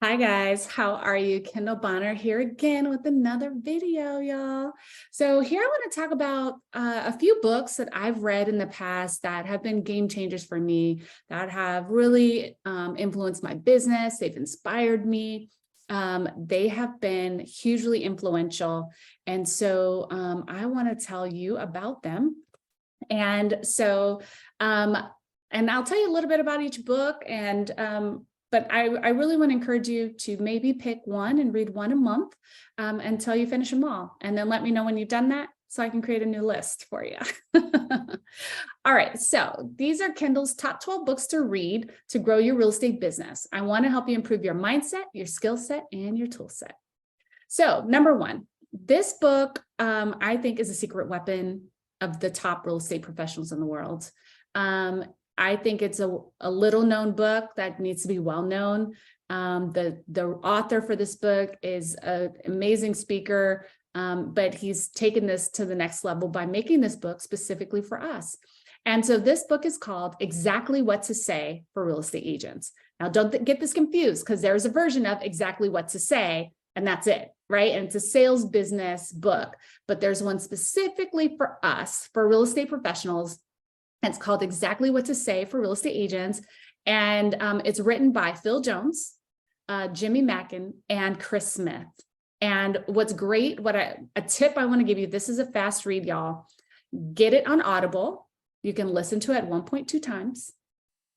Hi guys, how are you? Kendall Bonner here again with another video, y'all. So here I want to talk about a few books that I've read in the past that have been game changers for me, that have really influenced my business. They've inspired me. They have been hugely influential. And so I want to tell you about them. And so, and I'll tell you a little bit about each book but I really want to encourage you to maybe pick one and read one a month until you finish them all. And then let me know when you've done that so I can create a new list for you. All right, so these are Kendall's top 12 books to read to grow your real estate business. I want to help you improve your mindset, your skill set, and your tool set. So number one, this book I think is a secret weapon of the top real estate professionals in the world. I think it's a little known book that needs to be well known. The author for this book is an amazing speaker, but he's taken this to the next level by making this book specifically for us. And so this book is called Exactly What to Say for Real Estate Agents. Now, don't get this confused because there's a version of Exactly What to Say, and that's it, right? And it's a sales business book, but there's one specifically for us, for real estate professionals. It's called Exactly What to Say for Real Estate Agents. And it's written by Phil Jones, Jimmy Mackin, and Chris Smith. And what's great, a tip I want to give you, this is a fast read, y'all. Get it on Audible. You can listen to it 1.2 times,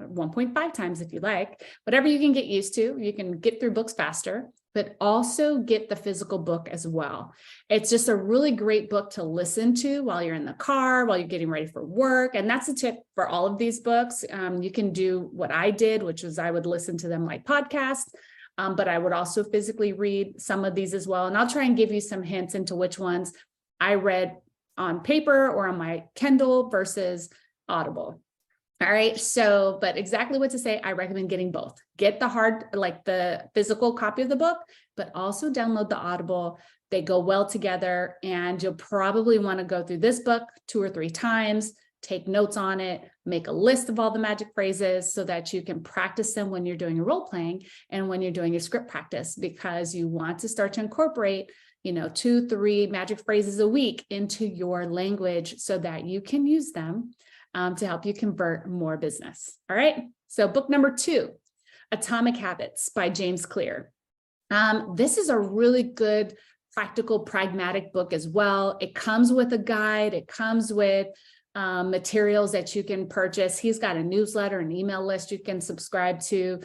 1.5 times if you like, whatever you can get used to. You can get through books faster, but also get the physical book as well. It's just a really great book to listen to while you're in the car, while you're getting ready for work. And that's a tip for all of these books. You can do what I did, which was I would listen to them like podcasts, but I would also physically read some of these as well. And I'll try and give you some hints into which ones I read on paper or on my Kindle versus Audible. All right. So, but Exactly What to Say, I recommend getting both. Get the physical copy of the book, but also download the Audible. They go well together, and you'll probably want to go through this book 2 or 3 times, take notes on it, make a list of all the magic phrases so that you can practice them when you're doing your role playing and when you're doing your script practice, because you want to start to incorporate 2, 3 magic phrases a week into your language so that you can use them to help you convert more business. All right. So book number 2, Atomic Habits by James Clear. This is a really good, practical, pragmatic book as well. It comes with a guide. It comes with materials that you can purchase. He's got a newsletter, an email list you can subscribe to.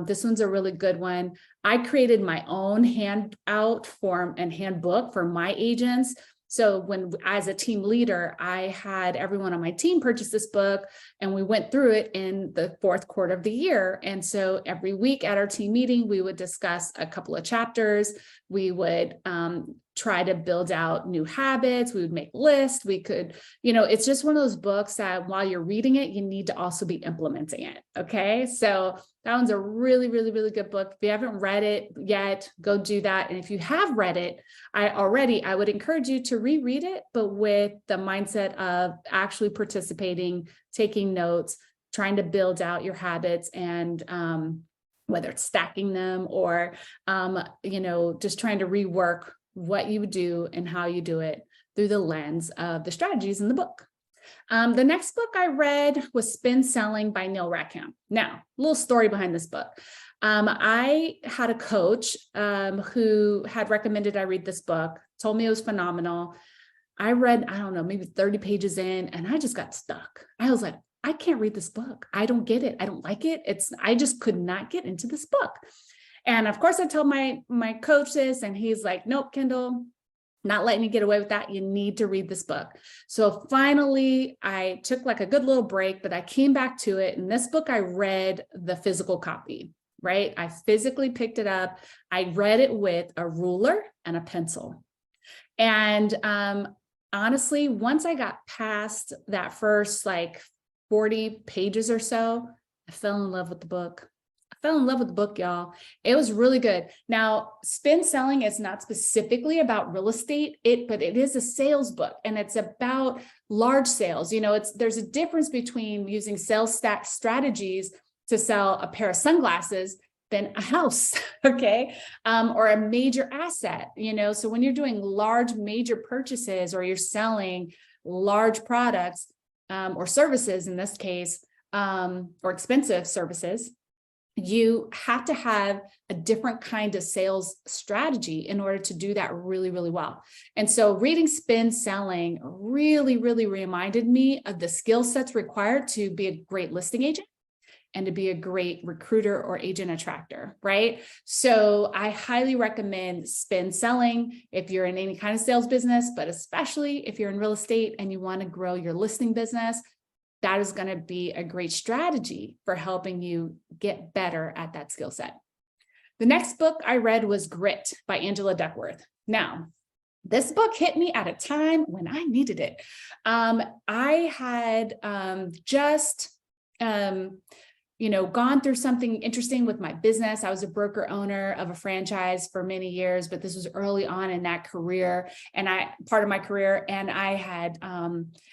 This one's a really good one. I created my own handout form and handbook for my agents. So as a team leader, I had everyone on my team purchase this book, and we went through it in the 4th quarter of the year. And so every week at our team meeting, we would discuss a couple of chapters. We would try to build out new habits. We would make lists. We could, it's just one of those books that while you're reading it, you need to also be implementing it. Okay. So that one's a really, really, really good book. If you haven't read it yet, go do that. And if you have read it I would encourage you to reread it, but with the mindset of actually participating, taking notes, trying to build out your habits, and whether it's stacking them or, just trying to rework what you do and how you do it through the lens of the strategies in the book. The next book I read was Spin Selling by Neil Rackham. Now, a little story behind this book. I had a coach who had recommended I read this book, told me it was phenomenal. I read, I don't know, maybe 30 pages in, and I just got stuck. I was like, I can't read this book. I don't get it. I don't like it. I just could not get into this book. And of course I told my coach this, and he's like, nope, Kendall, not letting you get away with that. You need to read this book. So finally I took like a good little break, but I came back to it. And this book, I read the physical copy, right? I physically picked it up. I read it with a ruler and a pencil. And honestly, once I got past that first 40 pages or so, I fell in love with the book. Fell in love with the book, y'all. It was really good. Now, Spin Selling is not specifically about real estate, but it is a sales book, and it's about large sales. There's a difference between using sales strategies to sell a pair of sunglasses than a house, okay? Or a major asset, so when you're doing large major purchases, or you're selling large products or services in this case, or expensive services, you have to have a different kind of sales strategy in order to do that really, really well. And so reading Spin Selling really, really reminded me of the skill sets required to be a great listing agent and to be a great recruiter or agent attractor, right? So I highly recommend Spin Selling if you're in any kind of sales business, but especially if you're in real estate and you want to grow your listing business. That is going to be a great strategy for helping you get better at that skill set. The next book I read was Grit by Angela Duckworth. Now, this book hit me at a time when I needed it. I had gone through something interesting with my business. I was a broker owner of a franchise for many years, but this was early on in that career and part of my career. And I had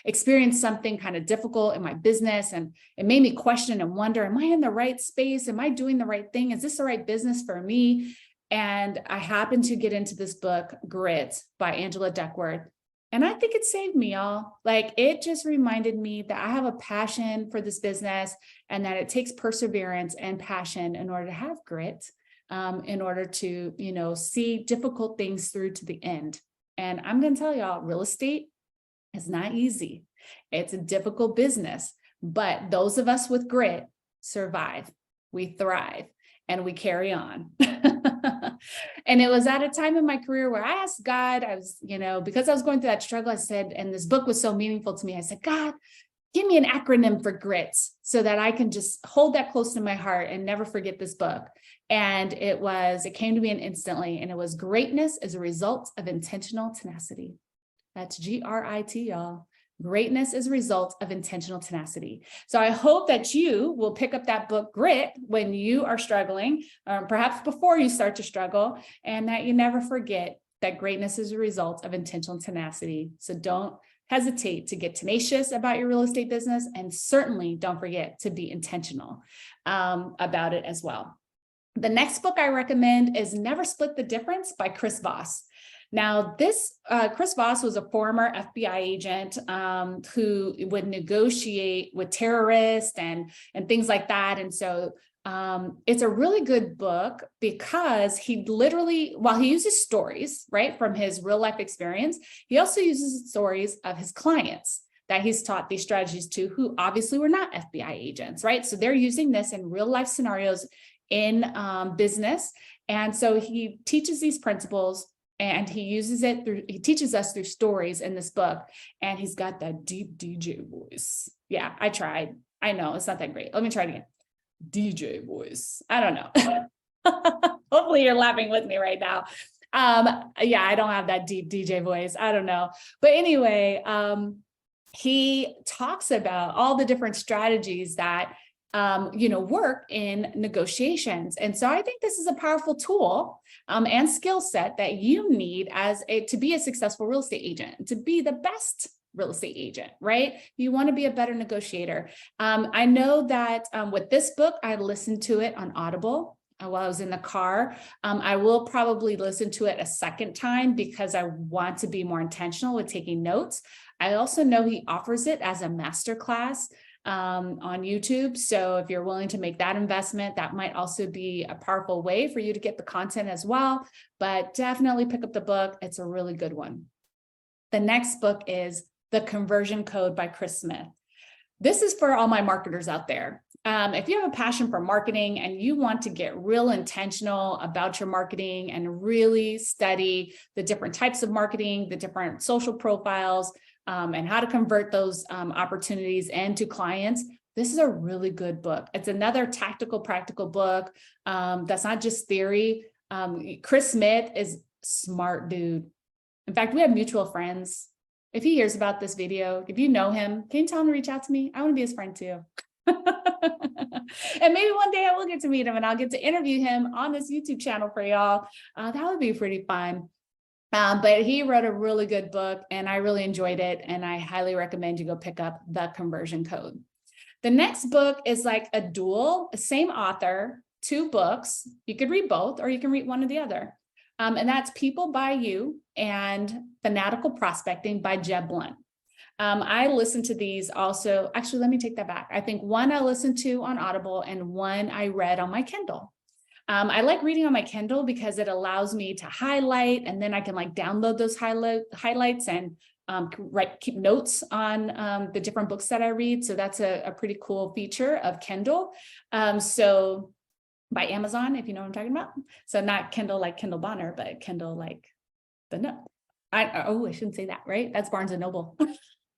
experienced something kind of difficult in my business, and it made me question and wonder, am I in the right space? Am I doing the right thing? Is this the right business for me? And I happened to get into this book, Grit by Angela Duckworth. And I think it saved me, y'all. Like, it just reminded me that I have a passion for this business and that it takes perseverance and passion in order to have grit, in order to, see difficult things through to the end. And I'm going to tell y'all, real estate is not easy. It's a difficult business, but those of us with grit survive, we thrive, and we carry on. And it was at a time in my career where I asked God, because I was going through that struggle, I said, and this book was so meaningful to me, I said, God, give me an acronym for GRIT so that I can just hold that close to my heart and never forget this book. And it came to me instantly, and it was greatness is a result of intentional tenacity. That's GRIT, y'all. Greatness is a result of intentional tenacity. So I hope that you will pick up that book, Grit, when you are struggling, perhaps before you start to struggle, and that you never forget that greatness is a result of intentional tenacity. So don't hesitate to get tenacious about your real estate business, and certainly don't forget to be intentional about it as well. The next book I recommend is Never Split the Difference by Chris Voss. Now, Chris Voss was a former FBI agent who would negotiate with terrorists and things like that. And so it's a really good book because while he uses stories, right, from his real life experience, he also uses stories of his clients that he's taught these strategies to, who obviously were not FBI agents, right? So they're using this in real life scenarios in business. And so he teaches these principles, and he teaches us through stories in this book. And he's got that deep DJ voice. Yeah, I tried. I know it's not that great. Let me try it again. DJ voice. I don't know. Hopefully you're laughing with me right now. Yeah, I don't have that deep DJ voice. I don't know. But anyway, he talks about all the different strategies that work in negotiations. And so I think this is a powerful tool and skill set that you need to be a successful real estate agent, to be the best real estate agent, right? You want to be a better negotiator. I know that with this book, I listened to it on Audible while I was in the car. I will probably listen to it a second time because I want to be more intentional with taking notes. I also know he offers it as a masterclass on YouTube. So if you're willing to make that investment, that might also be a powerful way for you to get the content as well. But definitely pick up the book. It's a really good one. The next book is The Conversion Code by Chris Smith. This is for all my marketers out there. If you have a passion for marketing and you want to get real intentional about your marketing and really study the different types of marketing, the different social profiles, and how to convert those opportunities into clients, this is a really good book. It's another tactical, practical book that's not just theory. Chris Smith is smart dude. In fact, we have mutual friends. If he hears about this video, if you know him, can you tell him to reach out to me? I want to be his friend too. And maybe one day I will get to meet him and I'll get to interview him on this YouTube channel for y'all. That would be pretty fun. But he wrote a really good book and I really enjoyed it. And I highly recommend you go pick up The Conversion Code. The next book is like a dual, same author, two books. You could read both, or you can read one or the other. And that's People by You and Fanatical Prospecting by Jeb Blunt. I listened to these also. Actually, let me take that back. I think one I listened to on Audible and one I read on my Kindle. I like reading on my Kindle because it allows me to highlight, and then I can like download those highlights and keep notes on the different books that I read. So that's a pretty cool feature of Kindle. So by Amazon, if you know what I'm talking about. So not Kindle like Kindle Bonner, but Kindle like the note. I shouldn't say that, right? That's Barnes and Noble.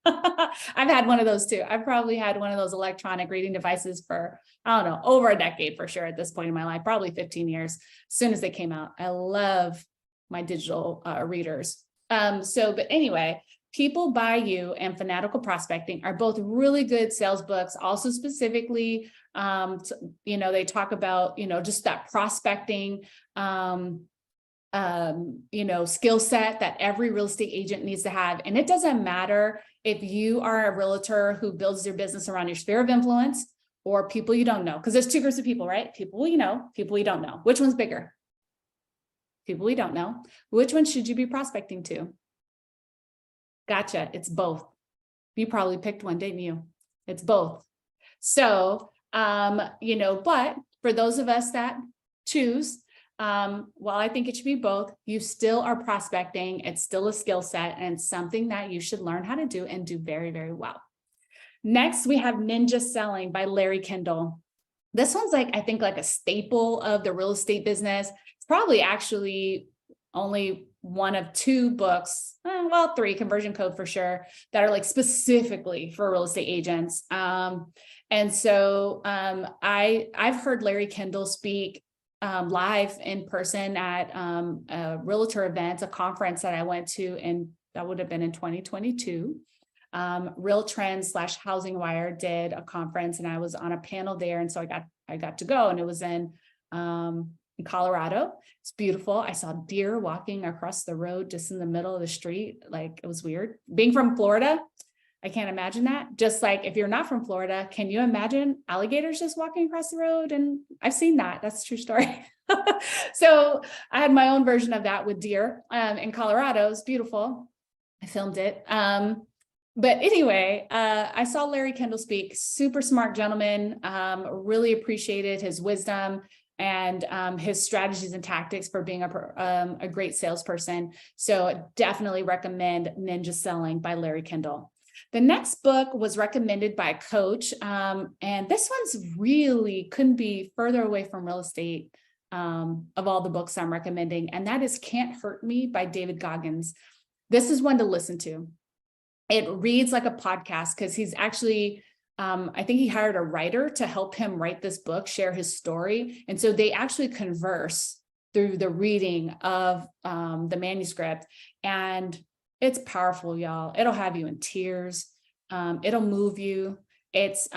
I've had one of those too. I've probably had one of those electronic reading devices for, I don't know, over a decade for sure at this point in my life, probably 15 years, as soon as they came out. I love my digital readers. But anyway, People by You and Fanatical Prospecting are both really good sales books. Also specifically, they talk about, just that prospecting, skill set that every real estate agent needs to have. And it doesn't matter if you are a realtor who builds your business around your sphere of influence or people you don't know, because there's two groups of people, right? People you know, people you don't know. Which one's bigger? People we don't know. Which one should you be prospecting to? Gotcha. It's both. You probably picked one, didn't you? It's both. So, but for those of us that choose, while I think it should be both, you still are prospecting. It's still a skill set and something that you should learn how to do and do very, very well. Next, we have Ninja Selling by Larry Kendall. This one's I think a staple of the real estate business. It's probably actually only one of two books, three, Conversion Code for sure, that are specifically for real estate agents. I've heard Larry Kendall speak live in person at a realtor event, a conference that I went to, and that would have been in 2022. Real Trends / Housing Wire did a conference, and I was on a panel there, and so I got to go, and it was in Colorado. It's beautiful. I saw deer walking across the road just in the middle of the street. It was weird. Being from Florida, I can't imagine that. Just if you're not from Florida, can you imagine alligators just walking across the road? And I've seen that. That's a true story. So I had my own version of that with deer in Colorado. It's beautiful. I filmed it. But anyway, I saw Larry Kendall speak. Super smart gentleman. Really appreciated his wisdom and his strategies and tactics for being a great salesperson. So definitely recommend Ninja Selling by Larry Kendall. The next book was recommended by a coach, and this one's really couldn't be further away from real estate of all the books I'm recommending, and that is Can't Hurt Me by David Goggins. This is one to listen to. It reads like a podcast because he's actually, I think he hired a writer to help him write this book, share his story, and so they actually converse through the reading of the manuscript, and it's powerful, y'all. It'll have you in tears. It'll move you. It's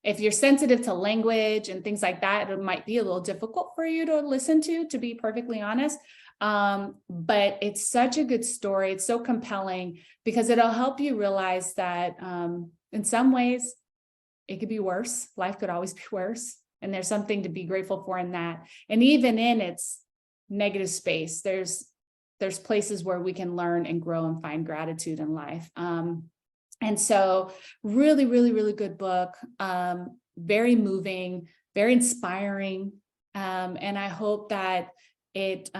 if you're sensitive to language and things like that, it might be a little difficult for you to listen to be perfectly honest. But it's such a good story. It's so compelling because it'll help you realize that in some ways it could be worse. Life could always be worse. And there's something to be grateful for in that. And even in its negative space, there's places where we can learn and grow and find gratitude in life. And so really, really, really good book, very moving, very inspiring. And I hope that it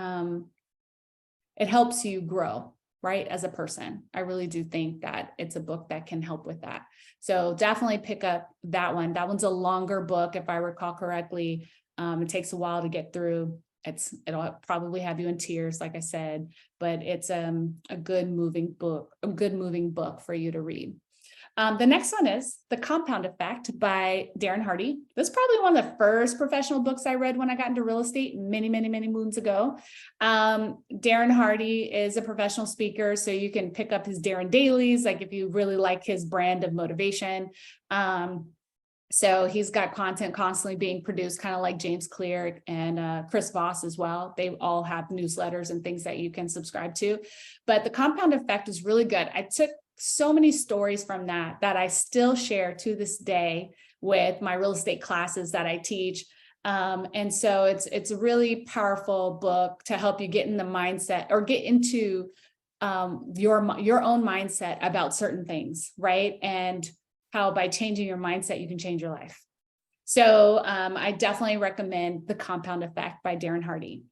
helps you grow, right, as a person. I really do think that it's a book that can help with that. So definitely pick up that one. That one's a longer book, if I recall correctly. It takes a while to get through. It'll probably have you in tears, like I said, but it's a good moving book for you to read. The nenext one is The Compound Effect by Darren Hardy. This is probably one of the first professional books I read when I got into real estate many, many, many moons ago. Darren Hardy is a professional speaker, so you can pick up his Darren Dailies, if you really like his brand of motivation. So he's got content constantly being produced, kind of like James Clear and Chris Voss as well. They all have newsletters and things that you can subscribe to. But The Compound Effect is really good. I took so many stories from that I still share to this day with my real estate classes that I teach. And so it's a really powerful book to help you get in the mindset or get into your own mindset about certain things, right? And how by changing your mindset, you can change your life. So I definitely recommend The Compound Effect by Darren Hardy.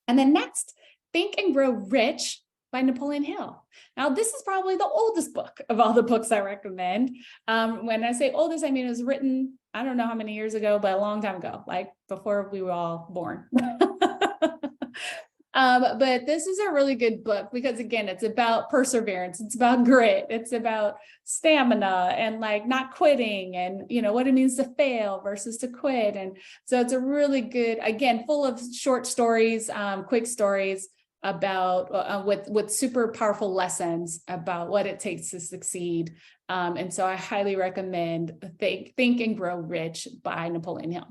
And then next, Think and Grow Rich by Napoleon Hill. Now, this is probably the oldest book of all the books I recommend. When I say oldest, I mean, it was written, I don't know how many years ago, but a long time ago, like before we were all born. But this is a really good book because, again, it's about perseverance. It's about grit. It's about stamina and like not quitting and, you know, what it means to fail versus to quit. And so it's a really good, again, full of short stories, quick stories about with super powerful lessons about what it takes to succeed. And so I highly recommend Think and Grow Rich by Napoleon Hill.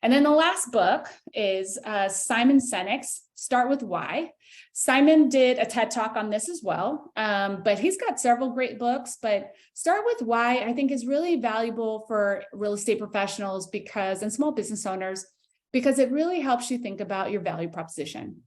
And then the last book is Simon Sinek's Start With Why. Simon did a TED Talk on this as well, but he's got several great books. But Start With Why, I think, is really valuable for real estate professionals and small business owners, because it really helps you think about your value proposition.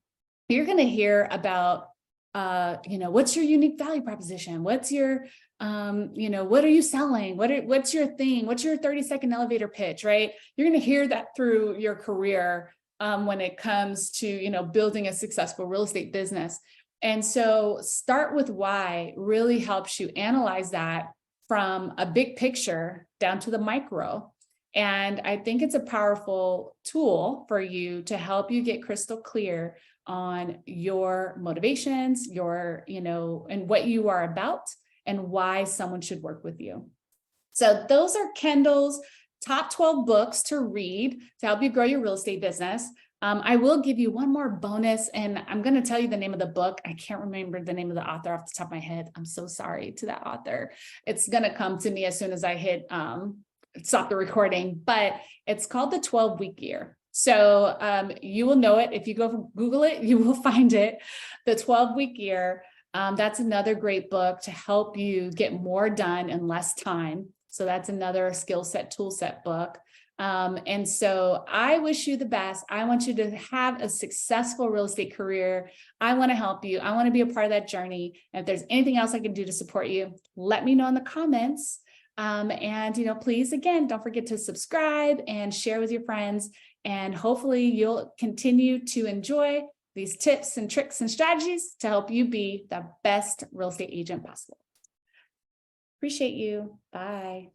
You're going to hear about, what's your unique value proposition? What's your, what are you selling? What's your thing? What's your 30-second elevator pitch, right? You're going to hear that through your career when it comes to, building a successful real estate business. And so Start With Why really helps you analyze that from a big picture down to the micro. And I think it's a powerful tool for you to help you get crystal clear on your motivations, and what you are about and why someone should work with you. So those are Kendall's top 12 books to read to help you grow your real estate business. I will give you one more bonus, and I'm going to tell you the name of the book. I can't remember the name of the author off the top of my head. I'm so sorry to that author. It's going to come to me as soon as I hit stop the recording, but it's called The 12-Week Year. So you will know it. If you go Google it, you will find it. The 12-Week Year. That's another great book to help you get more done in less time. So that's another skill set, tool set book. And so I wish you the best. I want you to have a successful real estate career. I want to help you. I want to be a part of that journey. And if there's anything else I can do to support you, let me know in the comments. And please, again, don't forget to subscribe and share with your friends. And hopefully you'll continue to enjoy these tips and tricks and strategies to help you be the best real estate agent possible. Appreciate you. Bye.